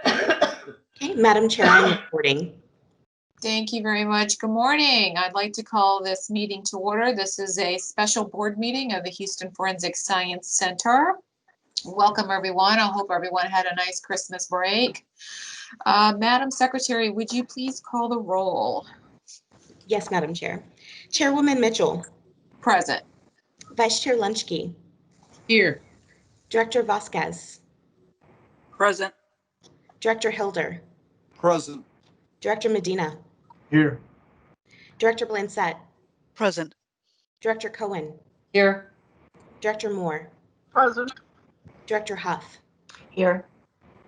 Okay, Madam Chair, I'm reporting. Thank you very much. Good morning. I'd like to call this meeting to order. This is a special board meeting of the Houston Forensic Science Center. Welcome, everyone. I hope everyone had a nice Christmas break. Madam Secretary, would you please call the roll? Yes, Madam Chair. Chairwoman Mitchell. Present. Vice Chair Lunchkey. Here. Director Vasquez. Present. Director Hilder. Present. Director Medina. Here. Director Blancett. Present. Director Cohen. Here. Director Moore. Present. Director Huff. Here.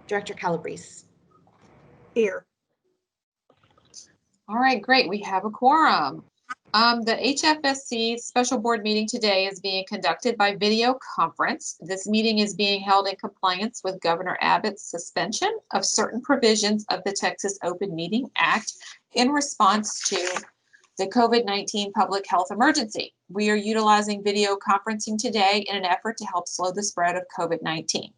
Director Calabrese. Here. All right, great. We have a quorum. The HFSC special board meeting today is being conducted by video conference. This meeting is being held in compliance with Governor Abbott's suspension of certain provisions of the Texas Open Meeting Act in response to the COVID-19 public health emergency. We are utilizing video conferencing today in an effort to help slow the spread of COVID-19.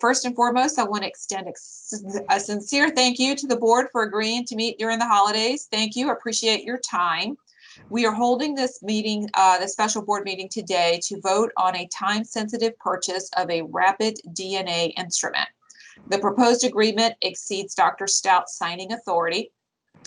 First and foremost, I want to extend a sincere thank you to the board for agreeing to meet during the holidays. Thank you. Appreciate your time. We are holding this meeting, the special board meeting today, to vote on a time-sensitive purchase of a rapid DNA instrument. The proposed agreement exceeds Dr. Stout's signing authority,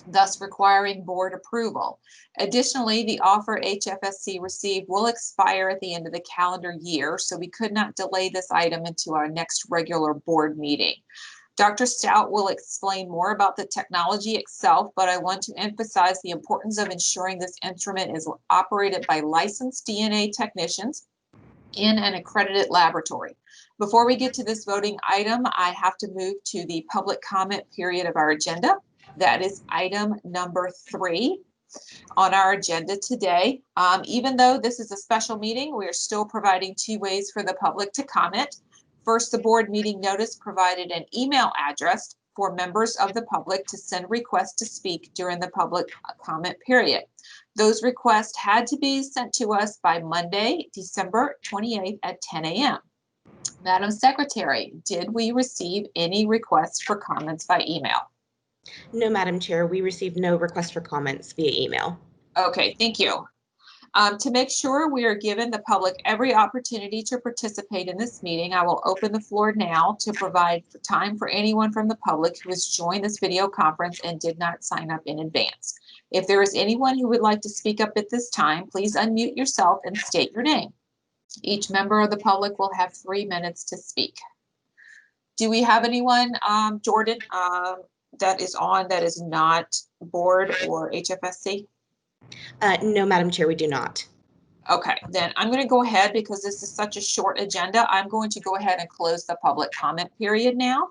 thus requiring board approval. Additionally, the offer HFSC received will expire at the end of the calendar year, so we could not delay this item into our next regular board meeting. Dr. Stout will explain more about the technology itself, but I want to emphasize the importance of ensuring this instrument is operated by licensed DNA technicians in an accredited laboratory. Before we get to this voting item, I have to move to the public comment period of our agenda. That is item number 3 on our agenda today. Even though this is a special meeting, we are still providing 2 ways for the public to comment. First, the board meeting notice provided an email address for members of the public to send requests to speak during the public comment period. Those requests had to be sent to us by Monday, December 28th at 10 a.m. Madam Secretary, did we receive any requests for comments by email? No, Madam Chair, we received no requests for comments via email. Okay, thank you. To make sure we are giving the public every opportunity to participate in this meeting, I will open the floor now to provide time for anyone from the public who has joined this video conference and did not sign up in advance. If there is anyone who would like to speak up at this time, please unmute yourself and state your name. Each member of the public will have 3 minutes to speak. Do we have anyone, Jordan, that is on that is not board or HFSC? No, Madam Chair, we do not. Okay, then I'm going to go ahead because this is such a short agenda. I'm going to go ahead and close the public comment period now.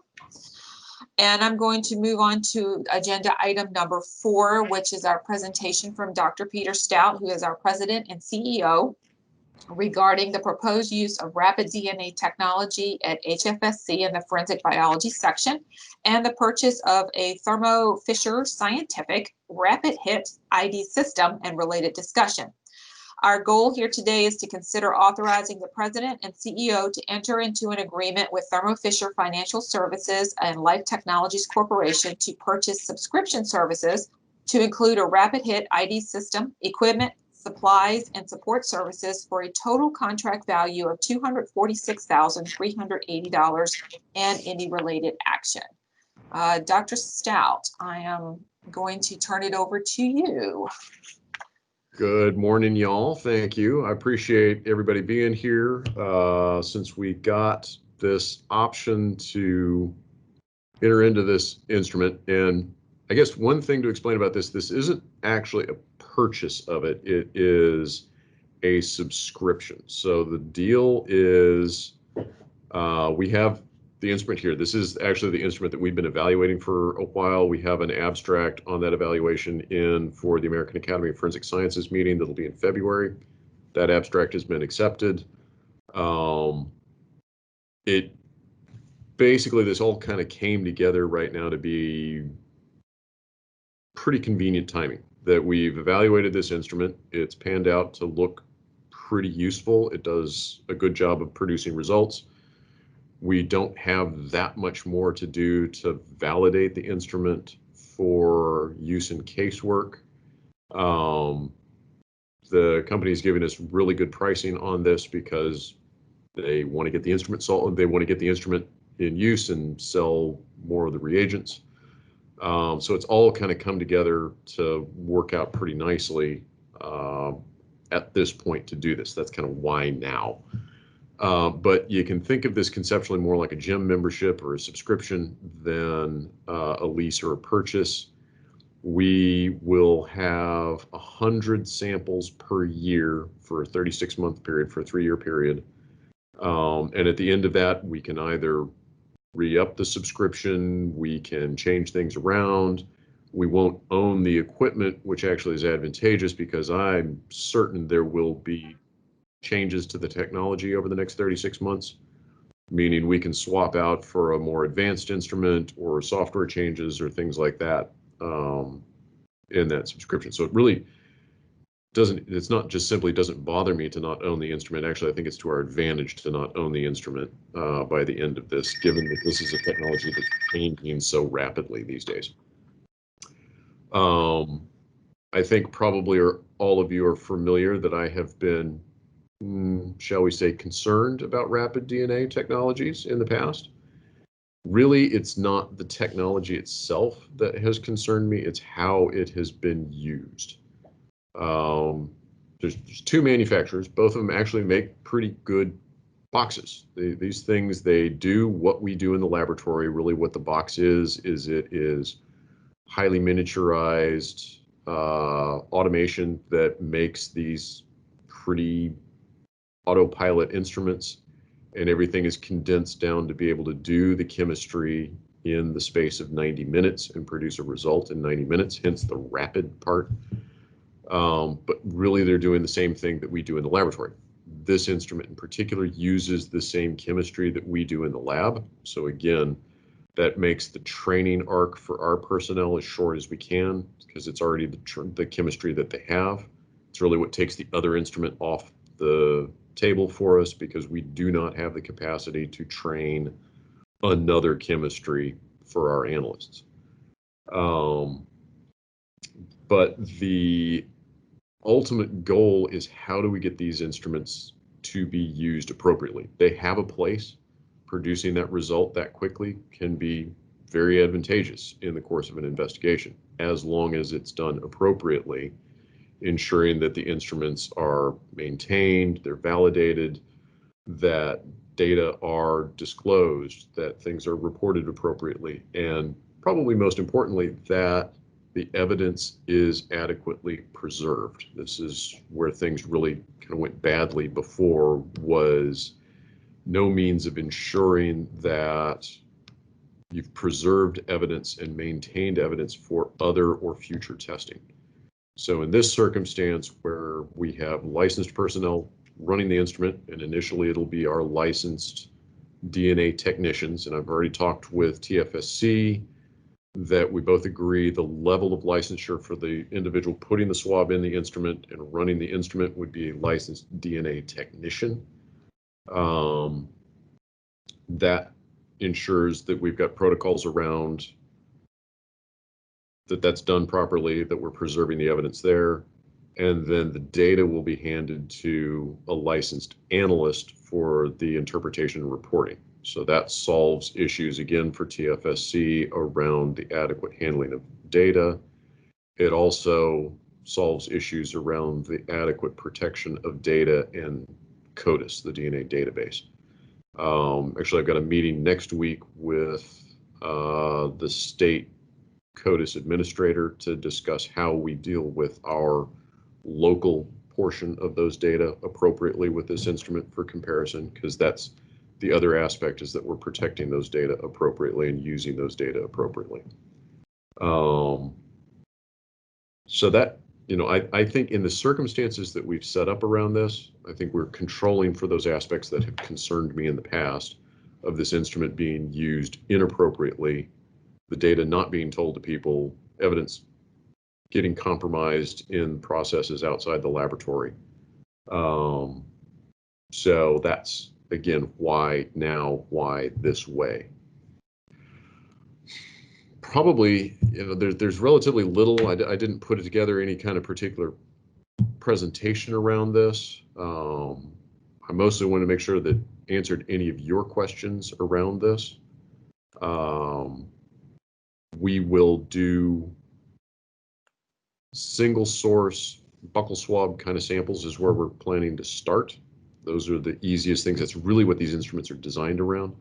And I'm going to move on to agenda item number 4, which is our presentation from Dr. Peter Stout, who is our president and CEO, regarding the proposed use of rapid DNA technology at HFSC in the forensic biology section and the purchase of a Thermo Fisher Scientific rapid hit ID system and related discussion. Our goal here today is to consider authorizing the president and CEO to enter into an agreement with Thermo Fisher Financial Services and Life Technologies Corporation to purchase subscription services to include a rapid hit ID system, equipment, supplies, and support services for a total contract value of $246,380 and any related action. Dr. Stout, I am going to turn it over to you. Good morning, y'all. Thank you. I appreciate everybody being here. Since we got this option to enter into this instrument, and I guess one thing to explain about this isn't actually a purchase of it. It is a subscription. So the deal is we have the instrument here. This is actually the instrument that we've been evaluating for a while. We have an abstract on that evaluation in for the American Academy of Forensic Sciences meeting that'll be in February. That abstract has been accepted. It basically, this all kind of came together right now to be pretty convenient timing that we've evaluated this instrument. It's panned out to look pretty useful. It does a good job of producing results. We don't have that much more to do to validate the instrument for use in casework. The company is giving us really good pricing on this because they want to get the instrument sold. They want to get the instrument in use and sell more of the reagents. So it's all kind of come together to work out pretty nicely at this point to do this. That's kind of why now. But you can think of this conceptually more like a gym membership or a subscription than a lease or a purchase. We will have 100 samples per year for a 36-month period, for a 3-year period. And at the end of that, we can either re-up the subscription, we can change things around. We won't own the equipment, which actually is advantageous because I'm certain there will be changes to the technology over the next 36 months, meaning we can swap out for a more advanced instrument or software changes or things like that in that subscription. So it really doesn't, it's not just simply doesn't bother me to not own the instrument. Actually, I think it's to our advantage to not own the instrument by the end of this, given that this is a technology that's changing so rapidly these days. I think probably all of you are familiar that I have been, shall we say, concerned about rapid DNA technologies in the past. Really, it's not the technology itself that has concerned me, it's how it has been used. There's 2 manufacturers, both of them actually make pretty good boxes. These things, they do what we do in the laboratory. Really what the box is it is highly miniaturized automation that makes these pretty autopilot instruments, and everything is condensed down to be able to do the chemistry in the space of 90 minutes and produce a result in 90 minutes, hence the rapid part. But really they're doing the same thing that we do in the laboratory. This instrument in particular uses the same chemistry that we do in the lab. So again, that makes the training arc for our personnel as short as we can because it's already the chemistry that they have. It's really what takes the other instrument off the table for us because we do not have the capacity to train another chemistry for our analysts. But the ultimate goal is how do we get these instruments to be used appropriately? They have a place. Producing that result that quickly can be very advantageous in the course of an investigation, as long as it's done appropriately, ensuring that the instruments are maintained, they're validated, that data are disclosed, that things are reported appropriately, and probably most importantly, that the evidence is adequately preserved. This is where things really kind of went badly before, was no means of ensuring that you've preserved evidence and maintained evidence for other or future testing. So in this circumstance where we have licensed personnel running the instrument, and initially it'll be our licensed DNA technicians, and I've already talked with TFSC that we both agree the level of licensure for the individual putting the swab in the instrument and running the instrument would be a licensed DNA technician. That ensures that we've got protocols around that's done properly, that we're preserving the evidence there, and then the data will be handed to a licensed analyst for the interpretation and reporting. So that solves issues again for TFSC around the adequate handling of data. It also solves issues around the adequate protection of data in CODIS, the DNA database. Actually, I've got a meeting next week with the state CODIS administrator to discuss how we deal with our local portion of those data appropriately with this instrument for comparison, because that's the other aspect, is that we're protecting those data appropriately and using those data appropriately. So that, you know, I think in the circumstances that we've set up around this, I think we're controlling for those aspects that have concerned me in the past of this instrument being used inappropriately, the data not being told to people, evidence getting compromised in processes outside the laboratory. So that's again, why now, why this way? Probably, there's relatively little. I didn't put it together any kind of particular presentation around this. I mostly want to make sure that answered any of your questions around this. We will do single source buccal swab kind of samples is where we're planning to start. Those are the easiest things. That's really what these instruments are designed around.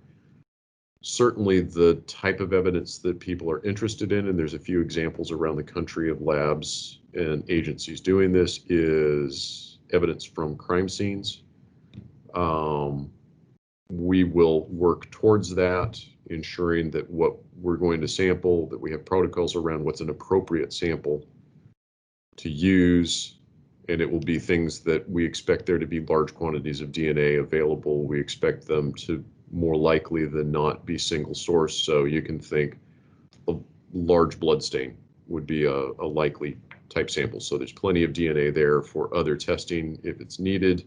Certainly the type of evidence that people are interested in, and there's a few examples around the country of labs and agencies doing this, is evidence from crime scenes. We will work towards that, ensuring that what we're going to sample, that we have protocols around what's an appropriate sample to use, and it will be things that we expect there to be large quantities of DNA available. We expect them to more likely than not be single source. So you can think a large blood stain would be a likely type sample. So there's plenty of DNA there for other testing if it's needed.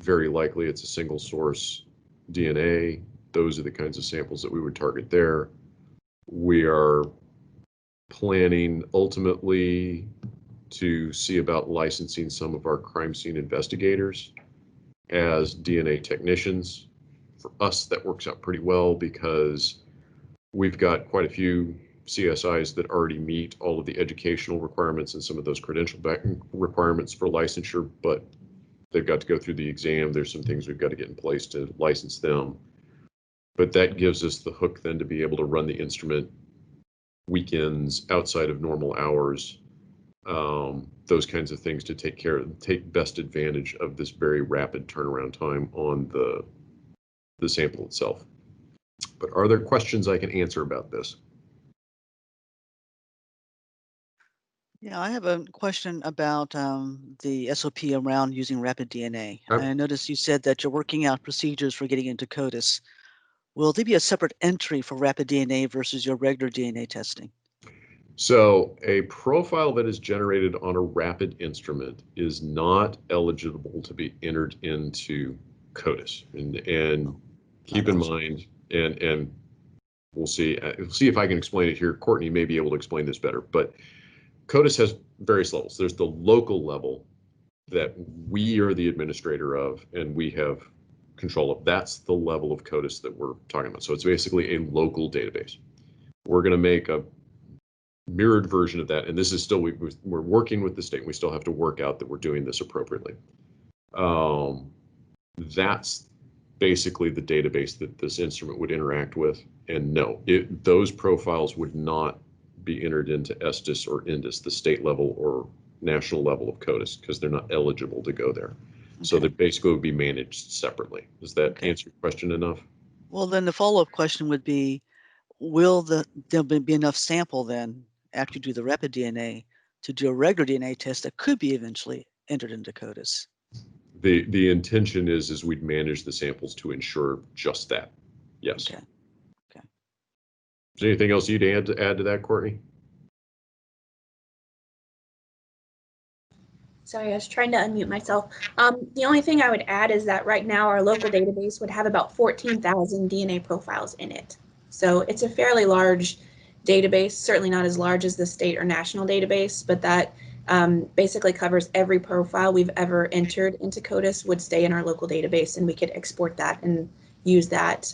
Very likely it's a single source DNA. Those are the kinds of samples that we would target there. We are planning ultimately to see about licensing some of our crime scene investigators as DNA technicians. For us, that works out pretty well because we've got quite a few CSIs that already meet all of the educational requirements and some of those credential requirements for licensure, but they've got to go through the exam. There's some things we've got to get in place to license them. But that gives us the hook then to be able to run the instrument weekends outside of normal hours, those kinds of things to take best advantage of this very rapid turnaround time on the sample itself. But are there questions I can answer about this? Yeah, I have a question about the SOP around using rapid DNA. I noticed you said that you're working out procedures for getting into CODIS. Will there be a separate entry for rapid DNA versus your regular DNA testing? So a profile that is generated on a rapid instrument is not eligible to be entered into CODIS. And keep in mind, and we'll see if I can explain it here. Courtney may be able to explain this better, but CODIS has various levels. There's the local level that we are the administrator of and we have control of. That's the level of CODIS that we're talking about. So it's basically a local database. We're going to make a mirrored version of that. And this is still, we're working with the state. We still have to work out that we're doing this appropriately. That's basically the database that this instrument would interact with. And no, those profiles would not be entered into ESDIS or INDIS, the state level or national level of CODIS, because they're not eligible to go there. Okay. So they basically would be managed separately. Does that answer your question enough? Well, then the follow-up question would be, will there be enough sample then after you do the rapid DNA to do a regular DNA test that could be eventually entered into CODIS? The intention is we'd manage the samples to ensure just that. Yes. Okay. Is there anything else you'd add to that, Courtney? Sorry, I was trying to unmute myself. The only thing I would add is that right now our local database would have about 14,000 DNA profiles in it. So it's a fairly large database, certainly not as large as the state or national database, but that basically covers every profile we've ever entered into CODIS would stay in our local database, and we could export that and use that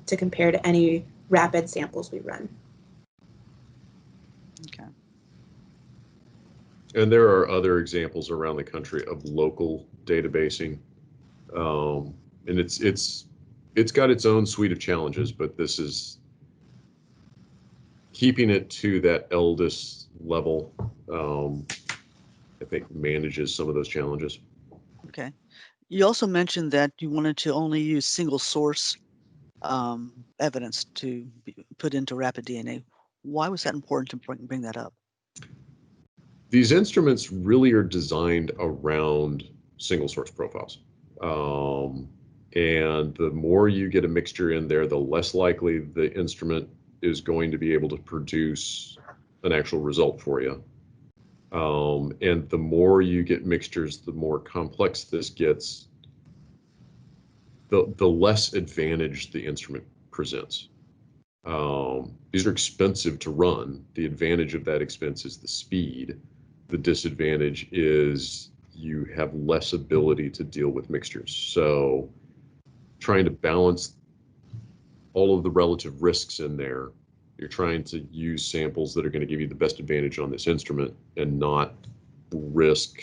to compare to any rapid samples we run. Okay. And there are other examples around the country of local databasing, and it's got its own suite of challenges, but this is keeping it to that ELDIS level. I think manages some of those challenges. Okay. You also mentioned that you wanted to only use single source evidence to put into rapid DNA. Why was that important to bring that up? These instruments really are designed around single source profiles. And the more you get a mixture in there, the less likely the instrument is going to be able to produce an actual result for you. And the more you get mixtures, the more complex this gets. the less advantage the instrument presents. These are expensive to run. The advantage of that expense is the speed. The disadvantage is you have less ability to deal with mixtures. So trying to balance all of the relative risks in there, you're trying to use samples that are going to give you the best advantage on this instrument and not risk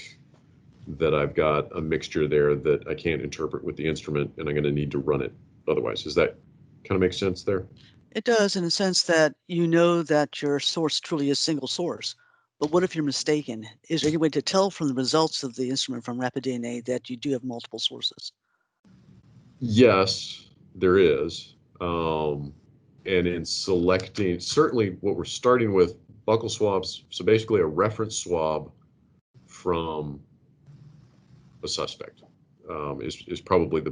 that I've got a mixture there that I can't interpret with the instrument and I'm going to need to run it otherwise. Does that kind of make sense there? It does, in the sense that you know that your source truly is single source. But what if you're mistaken? Is there any way to tell from the results of the instrument from RapidDNA that you do have multiple sources? Yes, there is. And in selecting, certainly what we're starting with, buccal swabs, so basically a reference swab from a suspect is probably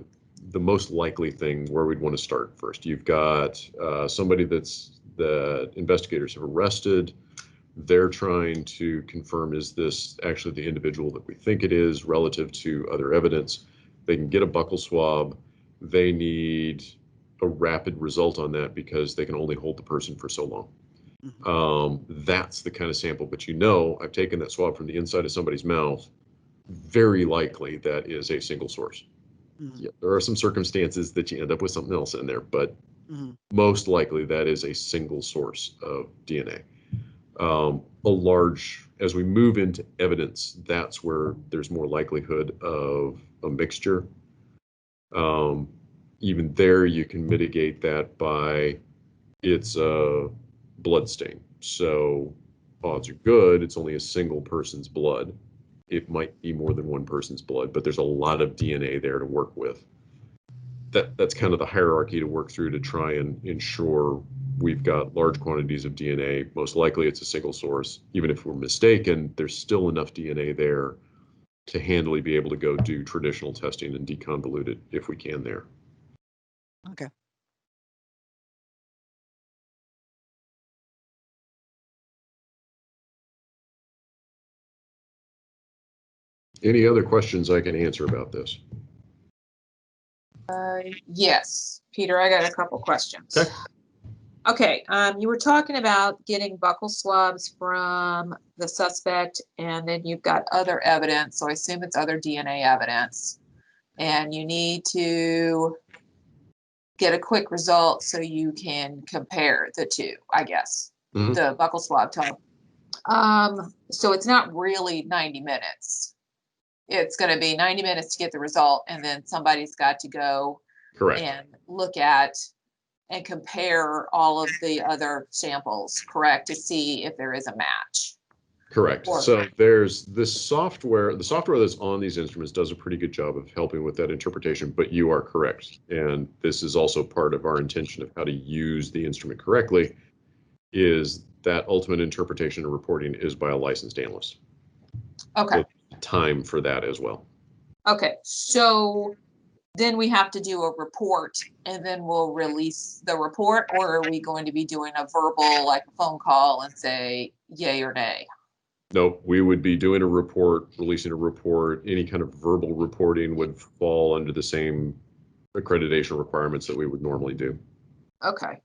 the most likely thing where we'd want to start first. You've got somebody that investigators have arrested. They're trying to confirm, is this actually the individual that we think it is relative to other evidence? They can get a buccal swab. They need a rapid result on that because they can only hold the person for so long. That's the kind of sample, but I've taken that swab from the inside of somebody's mouth. Very likely that is a single source. Yeah, there are some circumstances that you end up with something else in there, but most likely that is a single source of DNA. As we move into evidence, that's where there's more likelihood of a mixture. Even there, you can mitigate that by it's a blood stain. So odds are good. It's only a single person's blood. It might be more than one person's blood, but there's a lot of DNA there to work with. That's kind of the hierarchy to work through to try and ensure we've got large quantities of DNA. Most likely it's a single source. Even if we're mistaken, there's still enough DNA there to handily be able to go do traditional testing and deconvolute it if we can there. Okay. Any other questions I can answer about this? Yes, Peter, I got a couple questions. Okay. Okay, you were talking about getting buccal swabs from the suspect, and then you've got other evidence, so I assume it's other DNA evidence, and you need to get a quick result so you can compare the two, I guess, the buccal swab time. So it's not really 90 minutes. It's going to be 90 minutes to get the result, and then somebody's got to go and look at and compare all of the other samples, correct, to see if there is a match. Correct. So there's this software, the software that's on these instruments does a pretty good job of helping with that interpretation, but you are correct. And this is also part of our intention of how to use the instrument correctly, is that ultimate interpretation and reporting is by a licensed analyst. Okay. So time for that as well. Okay, so then we have to do a report and then we'll release the report, or are we going to be doing a verbal, like a phone call and say yay or nay? No, we would be doing a report, releasing a report. Any kind of verbal reporting would fall under the same accreditation requirements that we would normally do. Okay.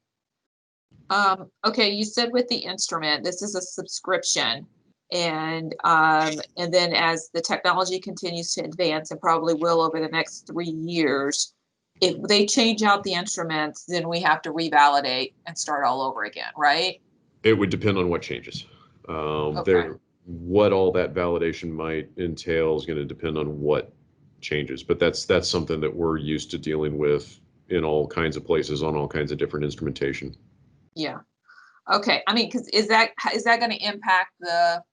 Okay, you said with the instrument, this is a subscription. And then as the technology continues to advance, and probably will over the next 3 years, if they change out the instruments, then we have to revalidate and start all over again, right? It would depend on what changes. What all that validation might entail is going to depend on what changes, but that's something that we're used to dealing with in all kinds of places on all kinds of different instrumentation. Yeah. Okay. I mean, because is that going to impact the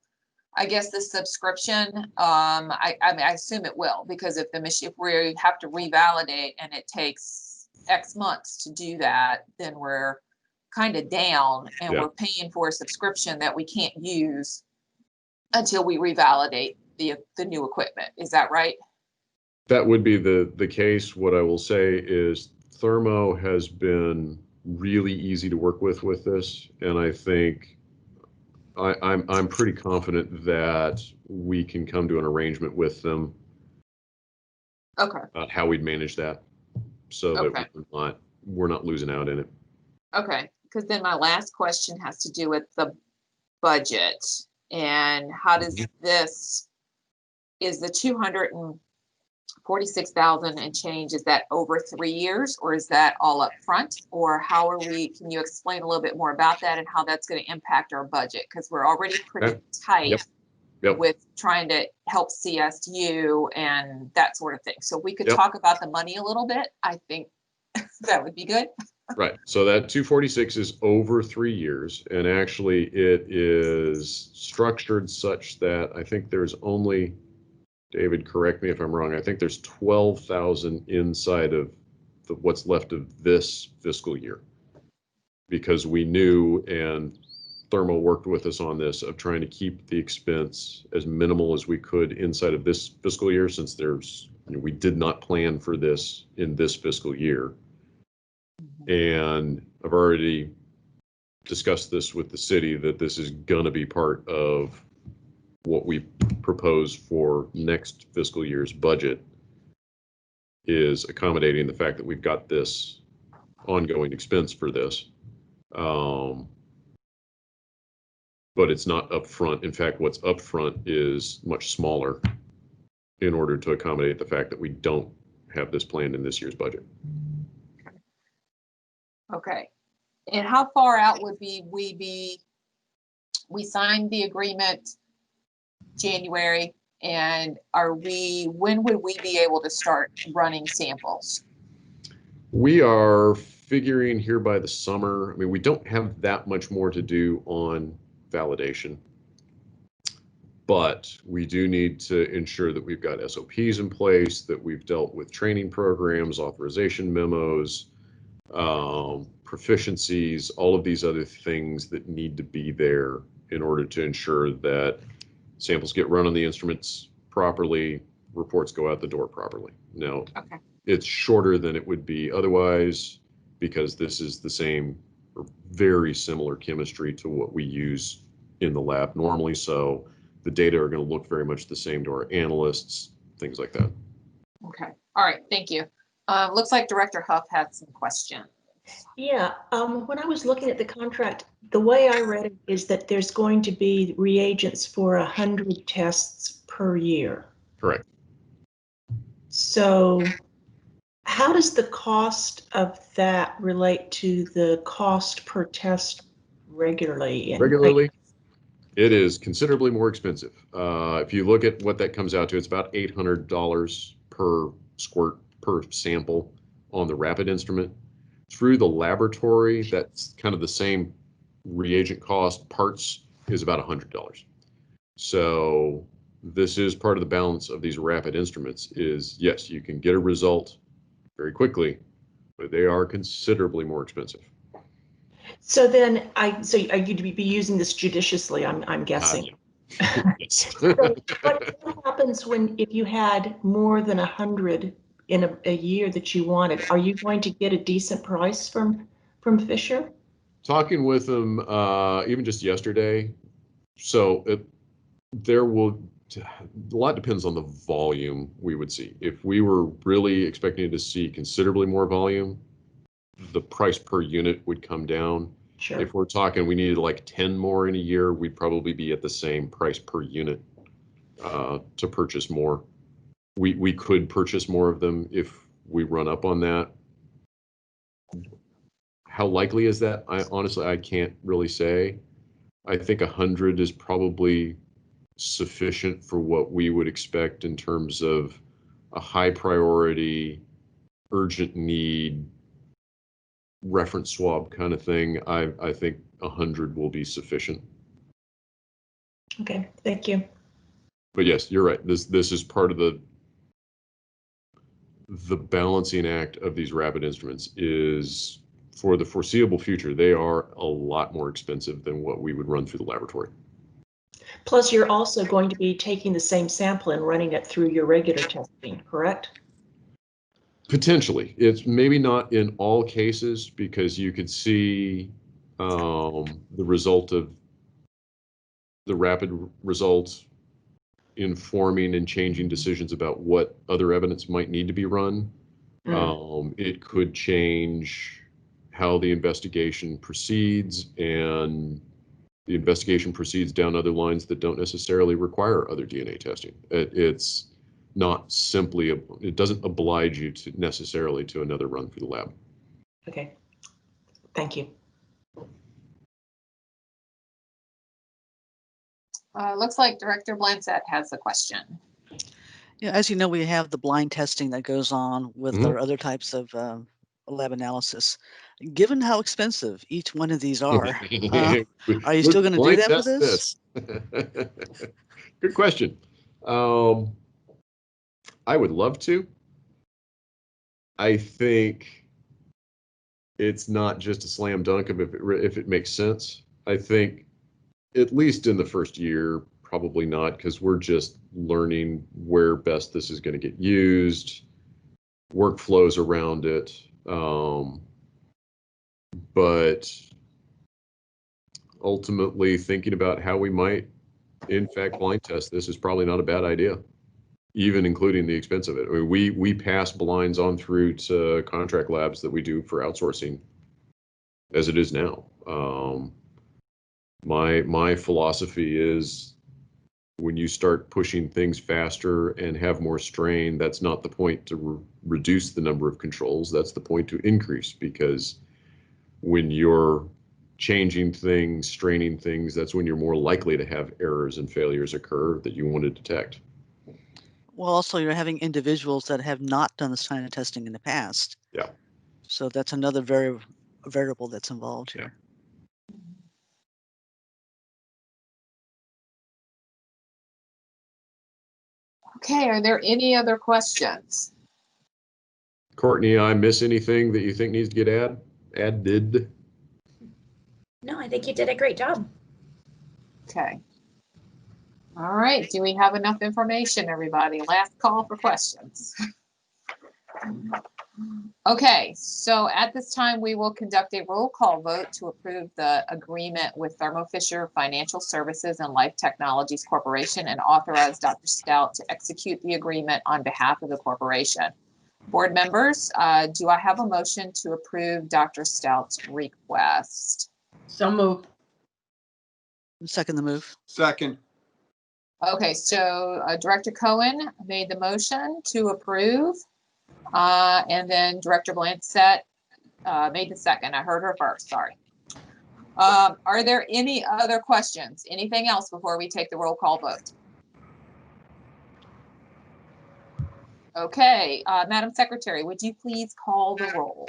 subscription? I mean, I assume it will, because if we have to revalidate and it takes X months to do that, then we're kind of down and we're paying for a subscription that we can't use until we revalidate the new equipment. Is that right? That would be the case. What I will say is Thermo has been really easy to work with this, and I think I'm pretty confident that we can come to an arrangement with them. Okay. About how we'd manage that. so Okay. that we're not losing out in it. Okay, because then my last question has to do with the budget. And how does this, is the 246,000 and change, is that over 3 years, or is that all up front? Or how are we, can you explain a little bit more about that and how that's going to impact our budget? Because we're already pretty Okay. tight Yep. with trying to help CSU and that sort of thing. So if we could Yep. talk about the money a little bit, I think that would be good. Right. So that 246 is over 3 years, and actually it is structured such that I think there's only, David, correct me if I'm wrong, I think there's 12,000 inside of what's left of this fiscal year. Because we knew, and Thermo worked with us on this, of trying to keep the expense as minimal as we could inside of this fiscal year, since we did not plan for this in this fiscal year. And I've already discussed this with the city, that this is going to be part of what we propose for next fiscal year's budget, is accommodating the fact that we've got this ongoing expense for this. But it's not upfront. In fact, what's upfront is much smaller in order to accommodate the fact that we don't have this planned in this year's budget. Okay. And how far out would we signed the agreement January, and when would we be able to start running samples? We are figuring here by the summer. I mean, we don't have that much more to do on validation, but we do need to ensure that we've got SOPs in place, that we've dealt with training programs, authorization memos, proficiencies, all of these other things that need to be there in order to ensure that samples get run on the instruments properly, reports go out the door properly. Now, Okay. it's shorter than it would be otherwise, because this is the same or very similar chemistry to what we use in the lab normally. So the data are going to look very much the same to our analysts, things like that. Okay. All right. Thank you. Looks like Director Huff had some questions. Yeah, when I was looking at the contract, the way I read it is that there's going to be reagents for 100 tests per year. Correct. So how does the cost of that relate to the cost per test regularly? Regularly, it is considerably more expensive. If you look at what that comes out to, it's about $800 per squirt per sample on the rapid instrument. Through the laboratory, that's kind of the same reagent cost. Parts is about $100. So this is part of the balance of these rapid instruments is, yes, you can get a result very quickly, but they are considerably more expensive. So then you'd be using this judiciously, I'm guessing. Yes. So what happens if you had more than 100 in a year that you wanted? Are you going to get a decent price from Fisher? Talking with them even just yesterday, so a lot depends on the volume we would see. If we were really expecting to see considerably more volume, the price per unit would come down. Sure. If we're talking we needed like 10 more in a year, we'd probably be at the same price per unit to purchase more. We could purchase more of them if we run up on that. How likely is that? I can't really say. I think 100 is probably sufficient for what we would expect in terms of a high priority, urgent need, reference swab kind of thing. I think 100 will be sufficient. Okay, thank you. But yes, you're right. This is part of the balancing act of these rapid instruments is for the foreseeable future, they are a lot more expensive than what we would run through the laboratory. Plus, you're also going to be taking the same sample and running it through your regular testing, correct? Potentially. It's maybe not in all cases, because you could see the result of the rapid results informing and changing decisions about what other evidence might need to be run. It could change how the investigation proceeds, and the investigation proceeds down other lines that don't necessarily require other DNA testing. It's not simply, it doesn't oblige you to necessarily to another run through the lab. Okay, thank you. Looks like Director Blanchett has a question. Yeah, as you know, we have the blind testing that goes on with Mhm. our other types of lab analysis. Given how expensive each one of these are you still going to do that for this? Good question. I would love to. I think it's not just a slam dunk of if it makes sense. I think at least in the first year, probably not, because we're just learning where best this is going to get used, workflows around it. But ultimately, thinking about how we might, in fact, blind test this is probably not a bad idea, even including the expense of it. I mean, we pass blinds on through to contract labs that we do for outsourcing as it is now. My philosophy is when you start pushing things faster and have more strain, that's not the point to reduce the number of controls. That's the point to increase, because when you're changing things, straining things, that's when you're more likely to have errors and failures occur that you want to detect. Well, also you're having individuals that have not done this kind of testing in the past. Yeah. So that's another variable that's involved here. Okay, are there any other questions? Courtney, I miss anything that you think needs to get added? No, I think you did a great job. Okay. All right, do we have enough information, everybody? Last call for questions. Okay, so at this time, we will conduct a roll call vote to approve the agreement with Thermo Fisher Financial Services and Life Technologies Corporation and authorize Dr. Stout to execute the agreement on behalf of the corporation. Board members, do I have a motion to approve Dr. Stout's request? So moved. Second the move. Second. Okay, so Director Cohen made the motion to approve. And then Director Blanchett made the second. I heard her first, sorry. Are there any other questions? Anything else before we take the roll call vote? Okay, Madam Secretary, would you please call the roll?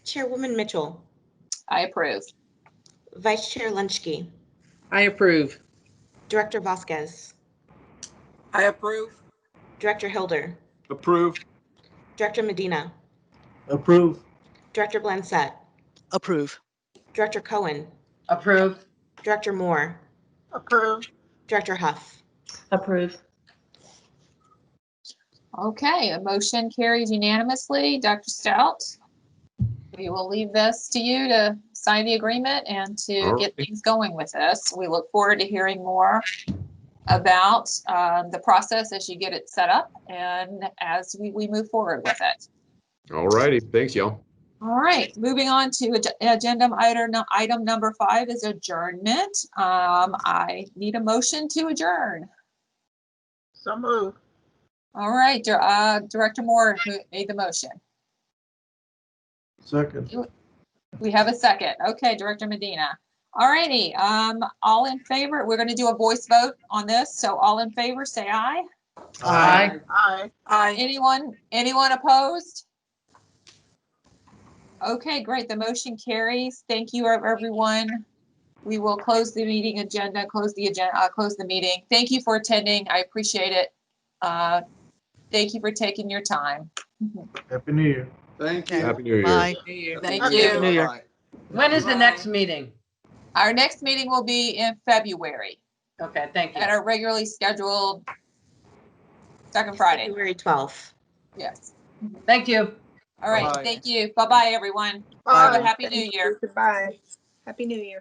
Chairwoman Mitchell, I approve. Vice Chair Lunchke, I approve. Director Vasquez, I approve. Director Hilder, Approve. Director Medina, Approve. Director Blanchett, Approve. Director Cohen, Approve. Director Moore, Approve. Director Huff. Approve. Okay, a motion carries unanimously. Dr. Stout, we will leave this to you to sign the agreement and to All get right. things going with this. We look forward to hearing more about the process as you get it set up and as we move forward with it. All righty. Thanks, y'all. All right, moving on to agenda item number 5 is adjournment. I need a motion to adjourn. So moved. All right, Director Moore who made the motion. Second. We have a second. Okay, Director Medina. All righty, all in favor, we're going to do a voice vote on this. So all in favor, say aye. Aye. Aye. Aye. Anyone opposed? Okay, great. The motion carries. Thank you, everyone. We will close the meeting agenda, close the meeting. Thank you for attending. I appreciate it. Thank you for taking your time. Happy New Year. Thank you. Happy New Year. Bye. Thank Happy you. New Year. When is the next meeting? Our next meeting will be in February Okay, thank you. at our regularly scheduled second Friday. February 12th. Yes. Thank you. All right. Bye-bye. Thank you. Bye-bye, everyone. Bye. Have a happy New Year. Goodbye. Happy New Year.